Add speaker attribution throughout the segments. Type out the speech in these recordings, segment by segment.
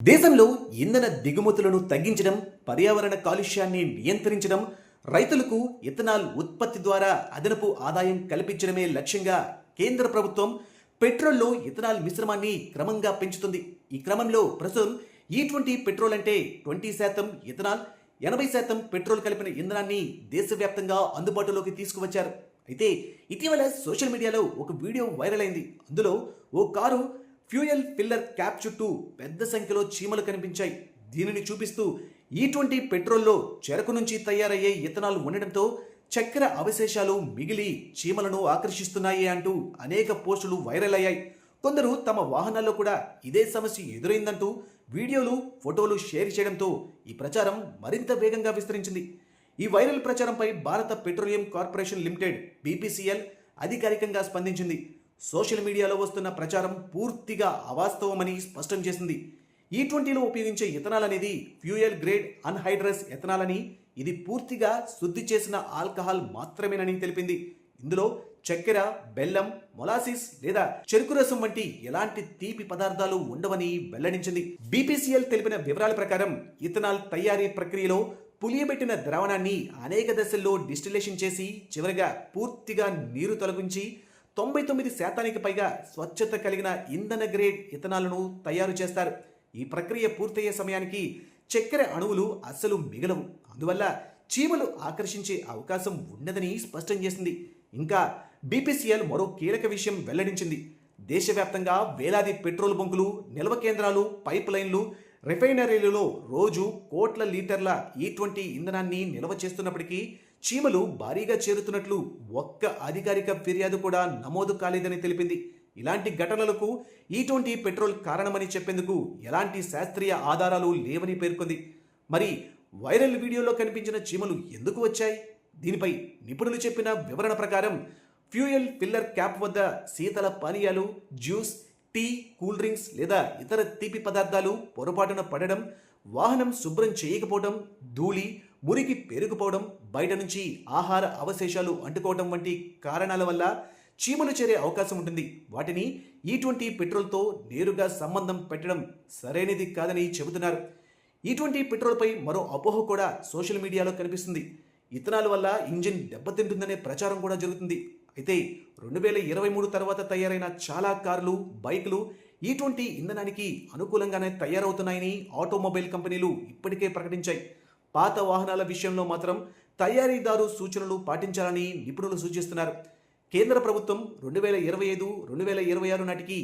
Speaker 1: దేశంలో ఇంధన దిగుమతులను తగ్గించడం, పర్యావరణ కాలుష్యాన్ని నియంత్రించడం, రైతులకు ఇథనాల్ ఉత్పత్తి ద్వారా అదనపు ఆదాయం కల్పించడమే లక్ష్యంగా కేంద్ర ప్రభుత్వం పెట్రోల్లో ఇథనాల్ మిశ్రమాన్ని క్రమంగా పెంచుతుంది. ఈ క్రమంలో ప్రస్తుతం E20 పెట్రోల్ అంటే 20% ఇథనాల్, 80% పెట్రోల్ కలిపిన ఇంధనాన్ని దేశవ్యాప్తంగా అందుబాటులోకి తీసుకువచ్చారు. అయితే ఇటీవల సోషల్ మీడియాలో ఒక వీడియో వైరల్ అయింది. అందులో ఓ కారు ఫ్యూయల్ ఫిల్లర్ క్యాప్ చుట్టూ పెద్ద సంఖ్యలో చీమలు కనిపించాయి. దీనిని చూపిస్తూ E20 పెట్రోల్లో చెరకు నుంచి తయారయ్యే ఇథనాల్ ఉండడంతో చక్కెర అవశేషాలు మిగిలి చీమలను ఆకర్షిస్తున్నాయి అంటూ అనేక పోస్టులు వైరల్ అయ్యాయి. కొందరు తమ వాహనాల్లో కూడా ఇదే సమస్య ఎదురైందంటూ వీడియోలు, ఫోటోలు షేర్ చేయడంతో ఈ ప్రచారం మరింత వేగంగా విస్తరించింది. ఈ వైరల్ ప్రచారంపై భారత పెట్రోలియం కార్పొరేషన్ లిమిటెడ్ BPCL అధికారికంగా స్పందించింది. సోషల్ మీడియాలో వస్తున్న ప్రచారం పూర్తిగా అవాస్తవమని స్పష్టం చేసింది. E20లో ఉపయోగించే ఇథనాల్ అనేది ఫ్యూయల్ గ్రేడ్ అన్హైడ్రస్ ఎథనాల్ అని, ఇది పూర్తిగా శుద్ధి చేసిన ఆల్కహాల్ మాత్రమేనని తెలిపింది. ఇందులో చక్కెర, బెల్లం, మొలాసిస్ లేదా చెరుకు రసం వంటి ఎలాంటి తీపి పదార్థాలు ఉండవని వెల్లడించింది. BPCL తెలిపిన వివరాల ప్రకారం ఇథనాల్ తయారీ ప్రక్రియలో పులియబెట్టిన ద్రావణాన్ని అనేక దశల్లో డిస్టిలేషన్ చేసి చివరిగా పూర్తిగా నీరు తొలగించి 99% పైగా స్వచ్ఛత కలిగిన ఇంధన గ్రేడ్ ఇథనాల్ను తయారు చేస్తారు. ఈ ప్రక్రియ పూర్తయ్యే సమయానికి చక్కెర అణువులు అస్సలు మిగలవు. అందువల్ల చీమలు ఆకర్షించే అవకాశం ఉండదని స్పష్టం చేసింది. ఇంకా BPCL మరో కీలక విషయం వెల్లడించింది. దేశవ్యాప్తంగా వేలాది పెట్రోల్ బంకులు, నిల్వ కేంద్రాలు, పైప్ లైన్లు, రిఫైనరీలలో రోజు కోట్ల లీటర్ల E20 ఇంధనాన్ని నిల్వ చేస్తున్నప్పటికీ చీమలు భారీగా చేరుతున్నట్లు ఒక్క అధికారిక ఫిర్యాదు కూడా నమోదు కాలేదని తెలిపింది. ఇలాంటి ఘటనలకు E20 పెట్రోల్ కారణమని చెప్పేందుకు ఎలాంటి శాస్త్రీయ ఆధారాలు లేవని పేర్కొంది. మరి వైరల్ వీడియోలో కనిపించిన చీమలు ఎందుకు వచ్చాయి? దీనిపై నిపుణులు చెప్పిన వివరణ ప్రకారం ఫ్యూయల్ ఫిల్లర్ క్యాప్ వద్ద శీతల పానీయాలు, జ్యూస్, టీ, కూల్ డ్రింక్స్ లేదా ఇతర తీపి పదార్థాలు పొరపాటున పడడం, వాహనం శుభ్రం చేయకపోవడం, ధూళి, మురికి పెరుగుపోవడం, బయట నుంచి ఆహార అవశేషాలు అంటుకోవడం వంటి కారణాల వల్ల చీమలు చేరే అవకాశం ఉంటుంది. వాటిని E20 పెట్రోల్తో నేరుగా సంబంధం పెట్టడం సరైనది కాదని చెబుతున్నారు. E20 పెట్రోల్పై మరో అపోహ కూడా సోషల్ మీడియాలో కనిపిస్తుంది. ఇథనాల్ వల్ల ఇంజిన్ దెబ్బతింటుందనే ప్రచారం కూడా జరుగుతుంది. అయితే 2023 తర్వాత తయారైన చాలా కార్లు, బైకులు E20 ఇంధనానికి అనుకూలంగానే తయారవుతున్నాయని ఆటోమొబైల్ కంపెనీలు ఇప్పటికే ప్రకటించాయి. పాత వాహనాల విషయంలో మాత్రం తయారీదారు సూచనలు పాటించాలని నిపుణులు సూచిస్తున్నారు. కేంద్ర ప్రభుత్వం 2025, 2026 నాటికి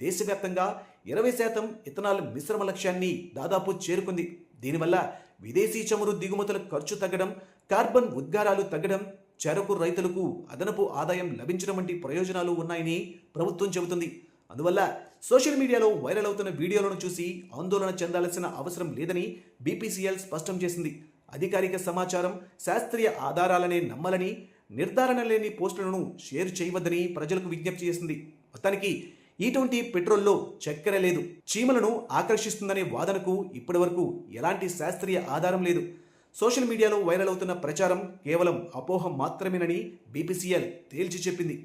Speaker 1: దేశవ్యాప్తంగా 20% ఇథనాల్ మిశ్రమ లక్ష్యాన్ని దాదాపు చేరుకుంది. దీనివల్ల విదేశీ చమురు దిగుమతుల ఖర్చు తగ్గడం, కార్బన్ ఉద్గారాలు తగ్గడం, చెరకు రైతులకు అదనపు ఆదాయం లభించడం వంటి ప్రయోజనాలు ఉన్నాయని ప్రభుత్వం చెబుతుంది. అందువల్ల సోషల్ మీడియాలో వైరల్ అవుతున్న వీడియోలను చూసి ఆందోళన చెందాల్సిన అవసరం లేదని BPCL స్పష్టం చేసింది. అధికారిక సమాచారం, శాస్త్రీయ ఆధారాలనే నమ్మాలని, నిర్ధారణ లేని పోస్టులను షేర్ చేయవద్దని ప్రజలకు విజ్ఞప్తి చేసింది. మొత్తానికి E20 పెట్రోల్లో చక్కెర లేదు, చీమలను ఆకర్షిస్తుందనే వాదనకు ఇప్పటివరకు ఎలాంటి శాస్త్రీయ ఆధారం లేదు. సోషల్ మీడియాలో వైరల్ అవుతున్న ప్రచారం కేవలం అపోహ మాత్రమేనని BPCL తేల్చి చెప్పింది.